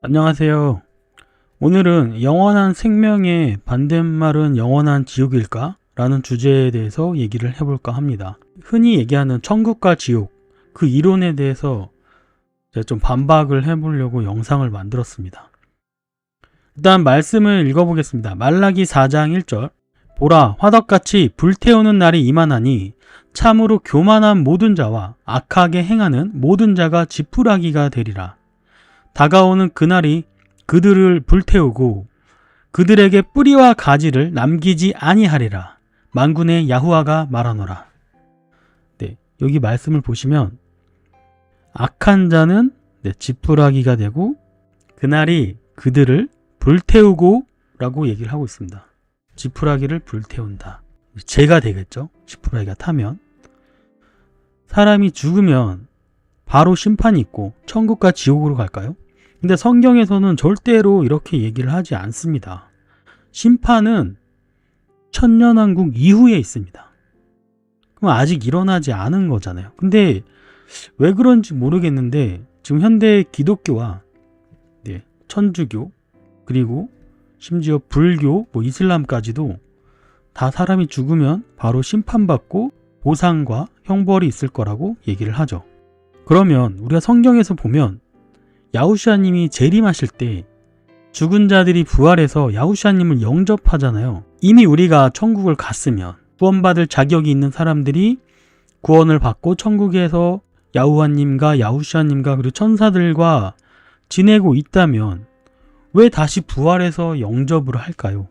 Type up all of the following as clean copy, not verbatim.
안녕하세요. 오늘은 영원한 생명의 반대말은 영원한 지옥일까? 라는 주제에 대해서 얘기를 해볼까 합니다. 흔히 얘기하는 천국과 지옥, 그 이론에 대해서 제가 좀 반박을 해보려고 영상을 만들었습니다. 일단 말씀을 읽어보겠습니다. 말라기 4장 1절. 보라, 화덕같이 불태우는 날이 임하나니 참으로 교만한 모든 자와 악하게 행하는 모든 자가 지푸라기가 되리라. 다가오는 그날이 그들을 불태우고 그들에게 뿌리와 가지를 남기지 아니하리라. 만군의 야후와가 말하노라. 네, 여기 말씀을 보시면 악한 자는 지푸라기가 되고 그날이 그들을 불태우고 라고 얘기를 하고 있습니다. 지푸라기를 불태운다. 죄가 되겠죠. 지푸라기가 타면. 사람이 죽으면 바로 심판이 있고 천국과 지옥으로 갈까요? 근데 성경에서는 절대로 이렇게 얘기를 하지 않습니다. 심판은 천년왕국 이후에 있습니다. 그럼 아직 일어나지 않은 거잖아요. 근데 왜 그런지 모르겠는데 지금 현대 기독교와 천주교 그리고 심지어 불교, 이슬람까지도 다 사람이 죽으면 바로 심판받고 보상과 형벌이 있을 거라고 얘기를 하죠. 그러면 우리가 성경에서 보면 야후슈아님이 재림하실 때 죽은 자들이 부활해서 야후슈아님을 영접하잖아요. 이미 우리가 천국을 갔으면 구원받을 자격이 있는 사람들이 구원을 받고 천국에서 야후와님과 야후슈아님과 그리고 천사들과 지내고 있다면 왜 다시 부활해서 영접을 할까요?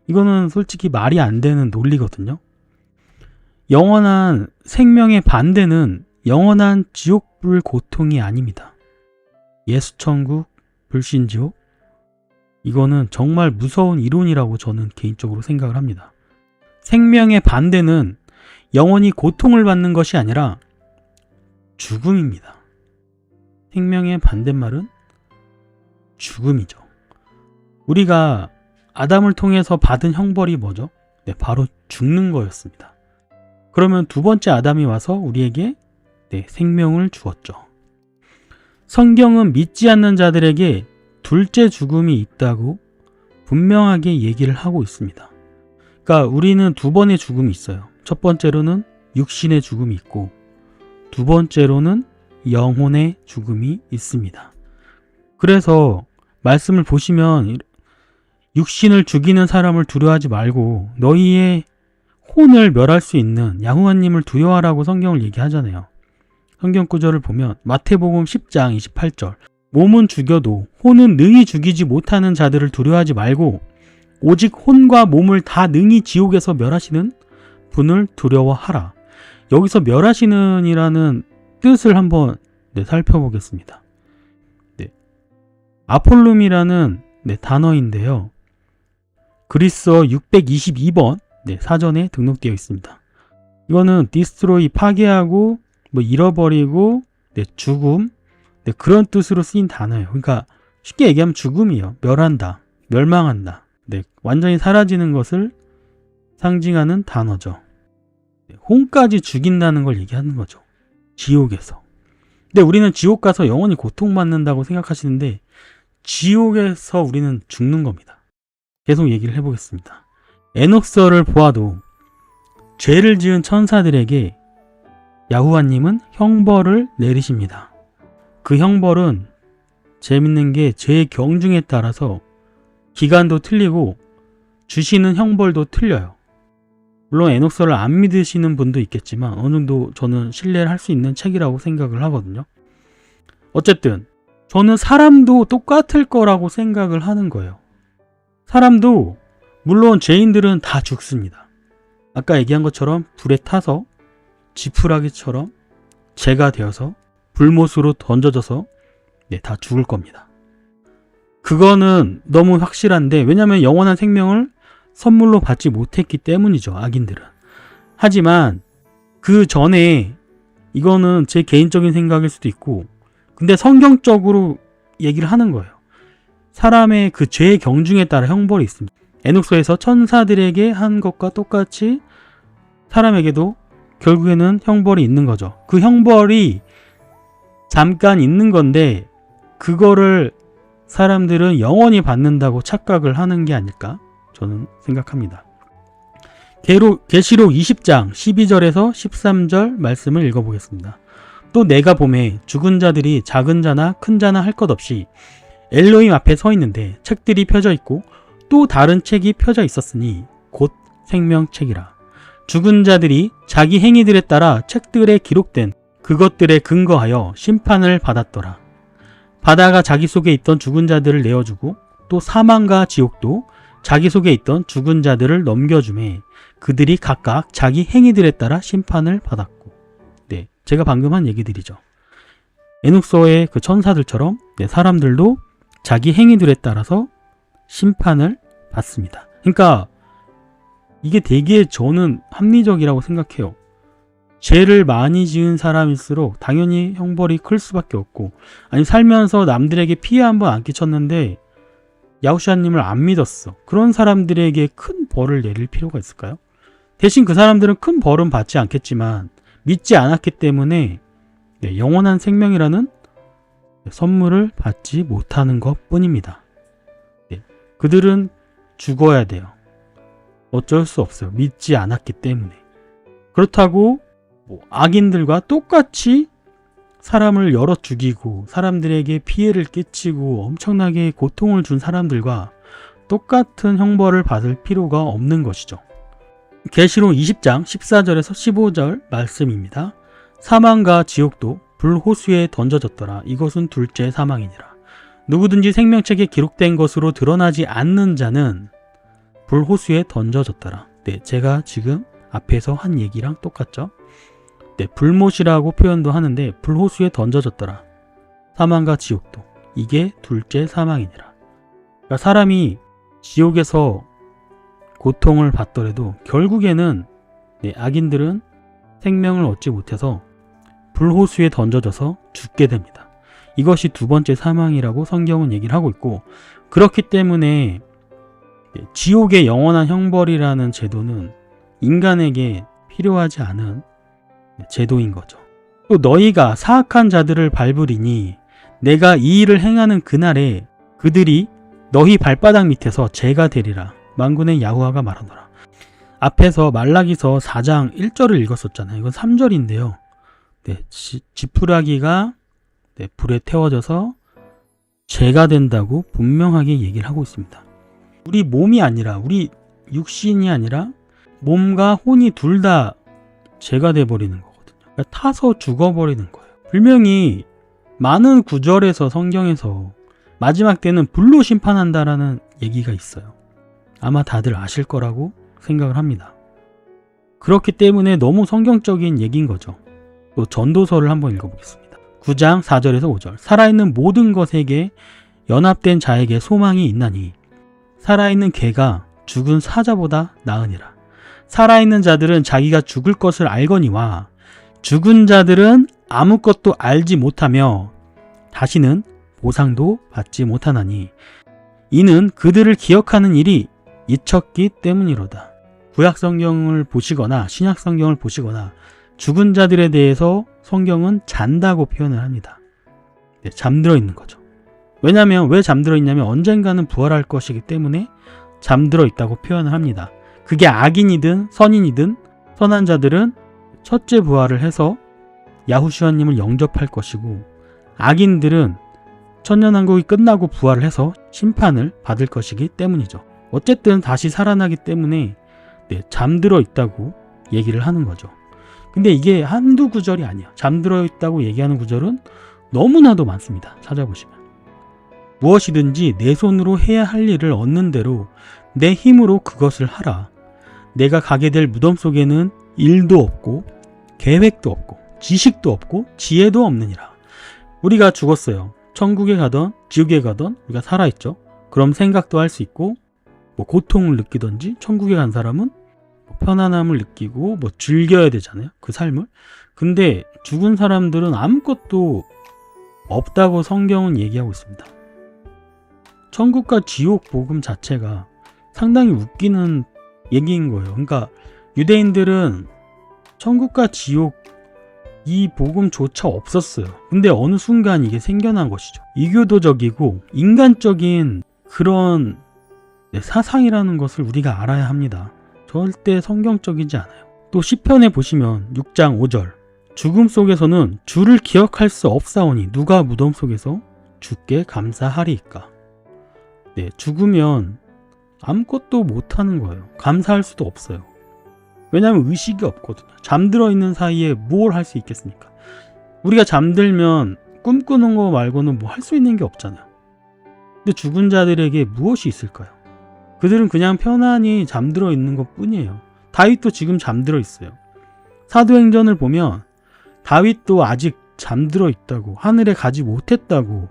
이거는 솔직히 말이 안 되는 논리거든요. 영원한 생명의 반대는 영원한 지옥불 고통이 아닙니다. 예수천국, 불신지옥, 이거는 정말 무서운 이론이라고 저는 개인적으로 생각을 합니다. 생명의 반대는 영원히 고통을 받는 것이 아니라 죽음입니다. 생명의 반대말은 죽음이죠. 우리가 아담을 통해서 받은 형벌이 뭐죠? 바로 죽는 거였습니다. 그러면 두 번째 아담이 와서 우리에게 생명을 주었죠. 성경은 믿지 않는 자들에게 둘째 죽음이 있다고 분명하게 얘기를 하고 있습니다. 그러니까 우리는 두 번의 죽음이 있어요. 첫 번째로는 육신의 죽음이 있고 두 번째로는 영혼의 죽음이 있습니다. 그래서 말씀을 보시면 육신을 죽이는 사람을 두려워하지 말고 너희의 혼을 멸할 수 있는 야후와님을 두려워하라고 성경을 얘기하잖아요. 성경 구절을 보면 마태복음 10장 28절 몸은 죽여도 혼은 능히 죽이지 못하는 자들을 두려워하지 말고 오직 혼과 몸을 다 능히 지옥에서 멸하시는 분을 두려워하라. 여기서 멸하시는 이라는 뜻을 한번 살펴보겠습니다. 아폴룸이라는 단어인데요. 그리스어 622번 사전에 등록되어 있습니다. 이거는 디스트로이 파괴하고 잃어버리고 죽음 그런 뜻으로 쓰인 단어예요. 그러니까 쉽게 얘기하면 죽음이에요. 멸한다, 멸망한다, 완전히 사라지는 것을 상징하는 단어죠. 혼까지 죽인다는 걸 얘기하는 거죠. 지옥에서. 근데 우리는 지옥 가서 영원히 고통받는다고 생각하시는데 지옥에서 우리는 죽는 겁니다. 계속 얘기를 해보겠습니다. 에녹서를 보아도 죄를 지은 천사들에게 야후와님은 형벌을 내리십니다. 그 형벌은 재밌는 게 죄의 경중에 따라서 기간도 틀리고 주시는 형벌도 틀려요. 물론 에녹서를 안 믿으시는 분도 있겠지만 어느 정도 저는 신뢰를 할 수 있는 책이라고 생각을 하거든요. 어쨌든 저는 사람도 똑같을 거라고 생각을 하는 거예요. 사람도 물론 죄인들은 다 죽습니다. 아까 얘기한 것처럼 불에 타서 지푸라기처럼 재가 되어서 불못으로 던져져서 다 죽을 겁니다. 그거는 너무 확실한데 왜냐하면 영원한 생명을 선물로 받지 못했기 때문이죠. 악인들은. 하지만 그 전에 이거는 제 개인적인 생각일 수도 있고 근데 성경적으로 얘기를 하는 거예요. 사람의 그 죄의 경중에 따라 형벌이 있습니다. 에녹서에서 천사들에게 한 것과 똑같이 사람에게도 결국에는 형벌이 있는 거죠. 그 형벌이 잠깐 있는 건데 그거를 사람들은 영원히 받는다고 착각을 하는 게 아닐까 저는 생각합니다. 계시록 20장 12절에서 13절 말씀을 읽어보겠습니다. 또 내가 보매 죽은 자들이 작은 자나 큰 자나 할 것 없이 엘로힘 앞에 서 있는데 책들이 펴져 있고 또 다른 책이 펴져 있었으니 곧 생명책이라. 죽은 자들이 자기 행위들에 따라 책들에 기록된 그것들에 근거하여 심판을 받았더라. 바다가 자기 속에 있던 죽은 자들을 내어주고 또 사망과 지옥도 자기 속에 있던 죽은 자들을 넘겨주매 그들이 각각 자기 행위들에 따라 심판을 받았고. 네, 제가 방금 한 얘기들이죠. 에녹서의 그 천사들처럼 사람들도 자기 행위들에 따라서 심판을 받습니다. 그러니까 이게 되게 저는 합리적이라고 생각해요. 죄를 많이 지은 사람일수록 당연히 형벌이 클 수밖에 없고, 아니 살면서 남들에게 피해 한번 안 끼쳤는데 야후슈아님을 안 믿었어. 그런 사람들에게 큰 벌을 내릴 필요가 있을까요? 대신 그 사람들은 큰 벌은 받지 않겠지만 믿지 않았기 때문에 영원한 생명이라는 선물을 받지 못하는 것 뿐입니다. 그들은 죽어야 돼요. 어쩔 수 없어요. 믿지 않았기 때문에. 그렇다고 악인들과 똑같이 사람을 열어 죽이고 사람들에게 피해를 끼치고 엄청나게 고통을 준 사람들과 똑같은 형벌을 받을 필요가 없는 것이죠. 계시록 20장 14절에서 15절 말씀입니다. 사망과 지옥도 불호수에 던져졌더라. 이것은 둘째 사망이니라. 누구든지 생명책에 기록된 것으로 드러나지 않는 자는 불호수에 던져졌더라. 네, 제가 지금 앞에서 한 얘기랑 똑같죠? 네, 불못이라고 표현도 하는데 불호수에 던져졌더라. 사망과 지옥도. 이게 둘째 사망이니라. 그러니까 사람이 지옥에서 고통을 받더라도 결국에는 악인들은 생명을 얻지 못해서 불호수에 던져져서 죽게 됩니다. 이것이 두 번째 사망이라고 성경은 얘기를 하고 있고, 그렇기 때문에 지옥의 영원한 형벌이라는 제도는 인간에게 필요하지 않은 제도인 거죠. 또 너희가 사악한 자들을 밟으리니 내가 이 일을 행하는 그날에 그들이 너희 발바닥 밑에서 재가 되리라. 만군의 야호와가 말하노라. 앞에서 말라기서 4장 1절을 읽었었잖아요. 이건 3절인데요. 지푸라기가 불에 태워져서 재가 된다고 분명하게 얘기를 하고 있습니다. 우리 몸이 아니라, 우리 육신이 아니라 몸과 혼이 둘 다 재가 돼버리는 거거든요. 그러니까 타서 죽어버리는 거예요. 분명히 많은 구절에서 성경에서 마지막 때는 불로 심판한다라는 얘기가 있어요. 아마 다들 아실 거라고 생각을 합니다. 그렇기 때문에 너무 성경적인 얘기인 거죠. 또 전도서를 한번 읽어보겠습니다. 9장 4절에서 5절. 살아있는 모든 것에게 연합된 자에게 소망이 있나니 살아있는 개가 죽은 사자보다 나으니라. 살아있는 자들은 자기가 죽을 것을 알거니와 죽은 자들은 아무것도 알지 못하며 다시는 보상도 받지 못하나니 이는 그들을 기억하는 일이 잊혔기 때문이로다. 구약 성경을 보시거나 신약 성경을 보시거나 죽은 자들에 대해서 성경은 잔다고 표현을 합니다. 잠들어 있는 거죠. 왜냐하면 왜 잠들어 있냐면 언젠가는 부활할 것이기 때문에 잠들어 있다고 표현을 합니다. 그게 악인이든 선인이든 선한 자들은 첫째 부활을 해서 야후슈아님을 영접할 것이고, 악인들은 천년왕국이 끝나고 부활을 해서 심판을 받을 것이기 때문이죠. 어쨌든 다시 살아나기 때문에 잠들어 있다고 얘기를 하는 거죠. 근데 이게 한두 구절이 아니야. 잠들어 있다고 얘기하는 구절은 너무나도 많습니다. 찾아보시면. 무엇이든지 내 손으로 해야 할 일을 얻는 대로 내 힘으로 그것을 하라. 내가 가게 될 무덤 속에는 일도 없고 계획도 없고 지식도 없고 지혜도 없느니라. 우리가 죽었어요. 천국에 가던 지옥에 가던 우리가 살아있죠. 그럼 생각도 할 수 있고 고통을 느끼던지, 천국에 간 사람은 편안함을 느끼고 즐겨야 되잖아요. 그 삶을. 근데 죽은 사람들은 아무것도 없다고 성경은 얘기하고 있습니다. 천국과 지옥 복음 자체가 상당히 웃기는 얘기인 거예요. 그러니까 유대인들은 천국과 지옥 이 복음조차 없었어요. 근데 어느 순간 이게 생겨난 것이죠. 이교도적이고 인간적인 그런 사상이라는 것을 우리가 알아야 합니다. 절대 성경적이지 않아요. 또 시편에 보시면 6장 5절 죽음 속에서는 주를 기억할 수 없사오니 누가 무덤 속에서 주께 감사하리이까. 죽으면 아무것도 못하는 거예요. 감사할 수도 없어요. 왜냐하면 의식이 없거든요. 잠들어 있는 사이에 뭘 할 수 있겠습니까? 우리가 잠들면 꿈꾸는 거 말고는 뭐 할 수 있는 게 없잖아요. 근데 죽은 자들에게 무엇이 있을까요? 그들은 그냥 편안히 잠들어 있는 것 뿐이에요. 다윗도 지금 잠들어 있어요. 사도행전을 보면 다윗도 아직 잠들어 있다고, 하늘에 가지 못했다고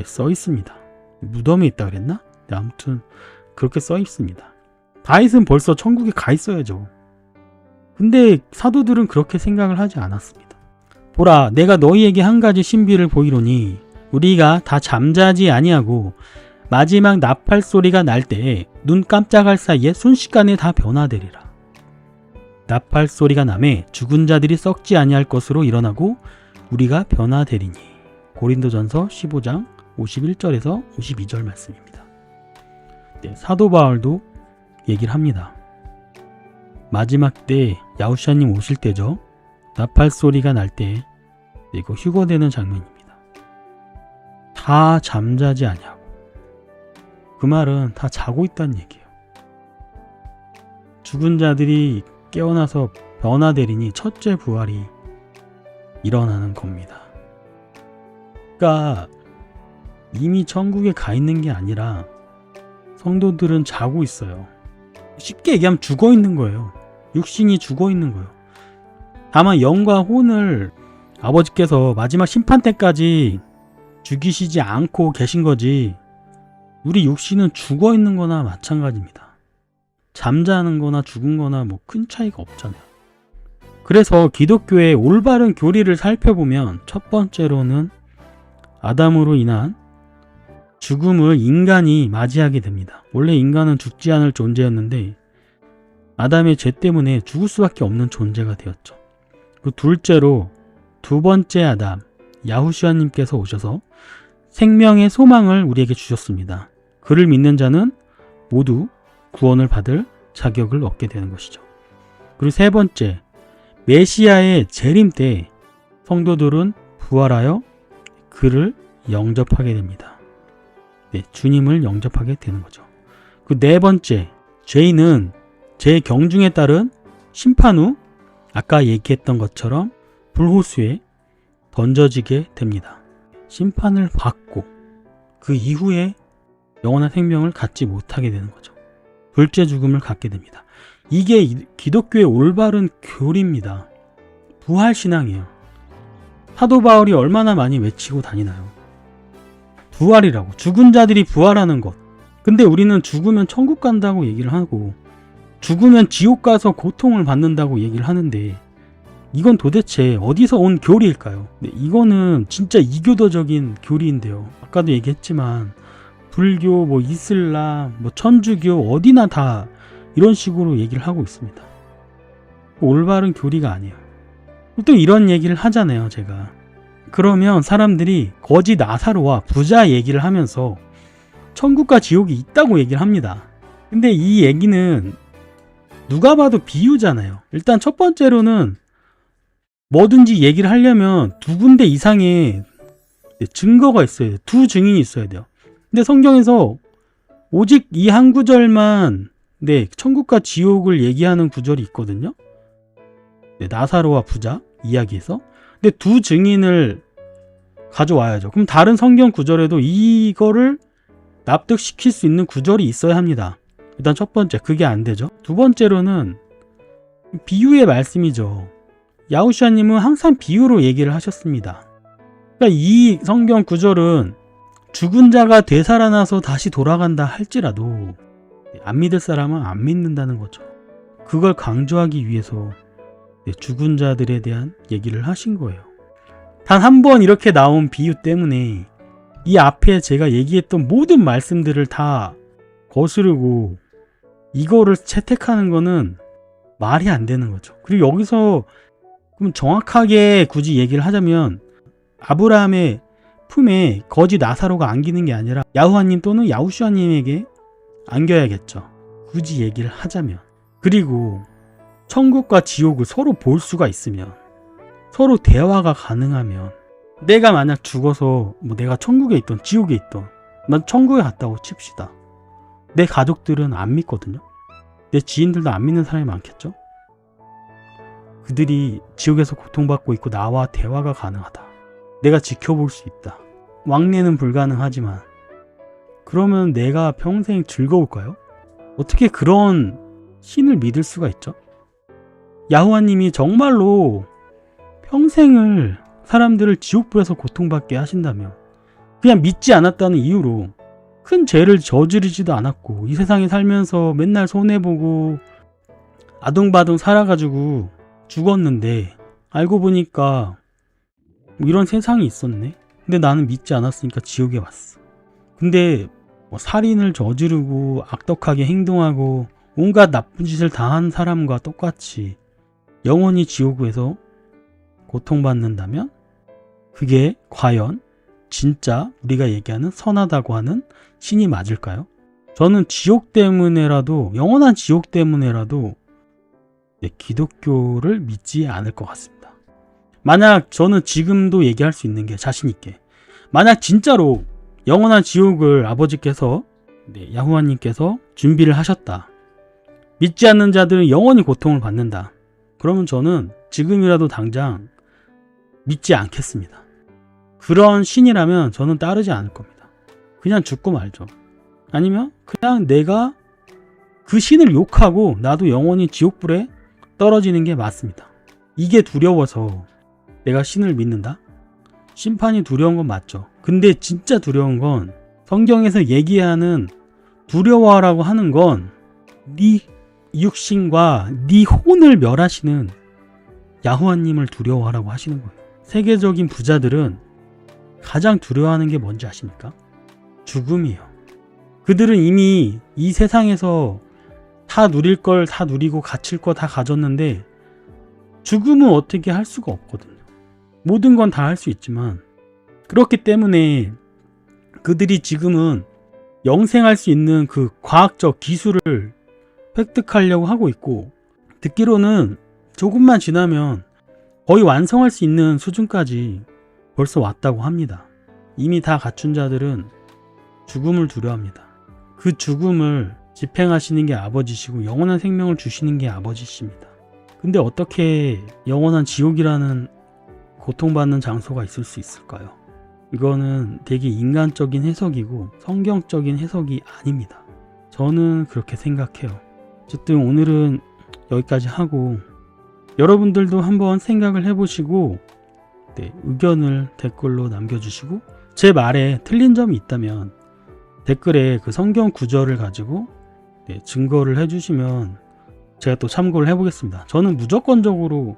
써 있습니다. 무덤에 있다 그랬나? 아무튼 그렇게 써 있습니다. 다윗은 벌써 천국에 가 있어야죠. 근데 사도들은 그렇게 생각을 하지 않았습니다. 보라, 내가 너희에게 한 가지 신비를 보이로니 우리가 다 잠자지 아니하고 마지막 나팔 소리가 날 때에 눈 깜짝할 사이에 순식간에 다 변화되리라. 나팔 소리가 나매 죽은 자들이 썩지 아니할 것으로 일어나고 우리가 변화되리니. 고린도전서 15장 51절에서 52절 말씀입니다. 사도 바울도 얘기를 합니다. 마지막 때 야후샤님 오실 때죠. 나팔 소리가 날 때 이거 휴거되는 장면입니다. 다 잠자지 아니하고. 그 말은 다 자고 있다는 얘기예요. 죽은 자들이 깨어나서 변화되리니 첫째 부활이 일어나는 겁니다. 그러니까 이미 천국에 가 있는 게 아니라 성도들은 자고 있어요. 쉽게 얘기하면 죽어 있는 거예요. 육신이 죽어 있는 거예요. 다만 영과 혼을 아버지께서 마지막 심판 때까지 죽이시지 않고 계신 거지, 우리 육신은 죽어 있는 거나 마찬가지입니다. 잠자는 거나 죽은 거나 뭐 큰 차이가 없잖아요. 그래서 기독교의 올바른 교리를 살펴보면 첫 번째로는 아담으로 인한 죽음을 인간이 맞이하게 됩니다. 원래 인간은 죽지 않을 존재였는데 아담의 죄 때문에 죽을 수밖에 없는 존재가 되었죠. 그 둘째로 두 번째 아담 야후슈아님께서 오셔서 생명의 소망을 우리에게 주셨습니다. 그를 믿는 자는 모두 구원을 받을 자격을 얻게 되는 것이죠. 그리고 세 번째, 메시아의 재림 때 성도들은 부활하여 그를 영접하게 됩니다. 주님을 영접하게 되는 거죠. 그 네 번째, 죄인은 제 경중에 따른 심판 후 아까 얘기했던 것처럼 불호수에 던져지게 됩니다. 심판을 받고 그 이후에 영원한 생명을 갖지 못하게 되는 거죠. 둘째 죽음을 갖게 됩니다. 이게 기독교의 올바른 교리입니다. 부활신앙이에요. 사도 바울이 얼마나 많이 외치고 다니나요? 부활이라고, 죽은 자들이 부활하는 것. 근데 우리는 죽으면 천국 간다고 얘기를 하고 죽으면 지옥 가서 고통을 받는다고 얘기를 하는데 이건 도대체 어디서 온 교리일까요? 이거는 진짜 이교도적인 교리인데요. 아까도 얘기했지만 불교, 뭐 이슬람, 뭐 천주교 어디나 다 이런 식으로 얘기를 하고 있습니다. 올바른 교리가 아니에요. 또 이런 얘기를 하잖아요, 제가. 그러면 사람들이 거지 나사로와 부자 얘기를 하면서 천국과 지옥이 있다고 얘기를 합니다. 근데 이 얘기는 누가 봐도 비유잖아요. 일단 첫 번째로는 뭐든지 얘기를 하려면 두 군데 이상의 증거가 있어야 돼요. 두 증인이 있어야 돼요. 근데 성경에서 오직 이 한 구절만 천국과 지옥을 얘기하는 구절이 있거든요. 나사로와 부자 이야기에서. 근데 두 증인을 가져와야죠. 그럼 다른 성경 구절에도 이거를 납득시킬 수 있는 구절이 있어야 합니다. 일단 첫 번째, 그게 안 되죠. 두 번째로는 비유의 말씀이죠. 야후슈아님은 항상 비유로 얘기를 하셨습니다. 그러니까 이 성경 구절은 죽은 자가 되살아나서 다시 돌아간다 할지라도 안 믿을 사람은 안 믿는다는 거죠. 그걸 강조하기 위해서 죽은 자들에 대한 얘기를 하신 거예요. 단 한 번 이렇게 나온 비유 때문에 이 앞에 제가 얘기했던 모든 말씀들을 다 거스르고 이거를 채택하는 거는 말이 안 되는 거죠. 그리고 여기서 그럼 정확하게 굳이 얘기를 하자면 아브라함의 품에 거지 나사로가 안기는 게 아니라 야후와님 또는 야후슈아님에게 안겨야겠죠. 굳이 얘기를 하자면. 그리고 천국과 지옥을 서로 볼 수가 있으면, 서로 대화가 가능하면, 내가 만약 죽어서 내가 천국에 있던 지옥에 있던, 난 천국에 갔다고 칩시다. 내 가족들은 안 믿거든요. 내 지인들도 안 믿는 사람이 많겠죠. 그들이 지옥에서 고통받고 있고 나와 대화가 가능하다. 내가 지켜볼 수 있다. 왕래는 불가능하지만 그러면 내가 평생 즐거울까요? 어떻게 그런 신을 믿을 수가 있죠? 야후와님이 정말로 평생을 사람들을 지옥불에서 고통받게 하신다면 그냥 믿지 않았다는 이유로 큰 죄를 저지르지도 않았고 이 세상에 살면서 맨날 손해보고 아둥바둥 살아가지고 죽었는데 알고 보니까 이런 세상이 있었네. 근데 나는 믿지 않았으니까 지옥에 왔어. 근데 살인을 저지르고 악덕하게 행동하고 온갖 나쁜 짓을 다 한 사람과 똑같이 영원히 지옥에서 고통받는다면 그게 과연 진짜 우리가 얘기하는 선하다고 하는 신이 맞을까요? 저는 지옥 때문에라도, 영원한 지옥 때문에라도 기독교를 믿지 않을 것 같습니다. 만약 저는 지금도 얘기할 수 있는 게 자신있게, 만약 진짜로 영원한 지옥을 아버지께서, 야후와님께서 준비를 하셨다, 믿지 않는 자들은 영원히 고통을 받는다, 그러면 저는 지금이라도 당장 믿지 않겠습니다. 그런 신이라면 저는 따르지 않을 겁니다. 그냥 죽고 말죠. 아니면 그냥 내가 그 신을 욕하고 나도 영원히 지옥불에 떨어지는 게 맞습니다. 이게 두려워서 내가 신을 믿는다? 심판이 두려운 건 맞죠. 근데 진짜 두려운 건 성경에서 얘기하는 두려워하라고 하는 건 네 육신과 네 혼을 멸하시는 야후와님을 두려워하라고 하시는 거예요. 세계적인 부자들은 가장 두려워하는 게 뭔지 아십니까? 죽음이에요. 그들은 이미 이 세상에서 다 누릴 걸 다 누리고 갇힐 거 다 가졌는데 죽음은 어떻게 할 수가 없거든요. 모든 건 다 할 수 있지만 그렇기 때문에 그들이 지금은 영생할 수 있는 그 과학적 기술을 획득하려고 하고 있고, 듣기로는 조금만 지나면 거의 완성할 수 있는 수준까지 벌써 왔다고 합니다. 이미 다 갖춘 자들은 죽음을 두려워합니다. 그 죽음을 집행하시는 게 아버지시고 영원한 생명을 주시는 게 아버지십니다. 근데 어떻게 영원한 지옥이라는 고통받는 장소가 있을 수 있을까요? 이거는 되게 인간적인 해석이고 성경적인 해석이 아닙니다. 저는 그렇게 생각해요. 어쨌든 오늘은 여기까지 하고 여러분들도 한번 생각을 해보시고 의견을 댓글로 남겨주시고 제 말에 틀린 점이 있다면 댓글에 그 성경 구절을 가지고 증거를 해주시면 제가 또 참고를 해보겠습니다. 저는 무조건적으로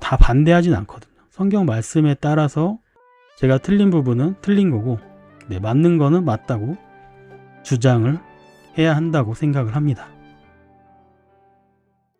다 반대하진 않거든요. 성경 말씀에 따라서 제가 틀린 부분은 틀린 거고 맞는 거는 맞다고 주장을 해야 한다고 생각을 합니다.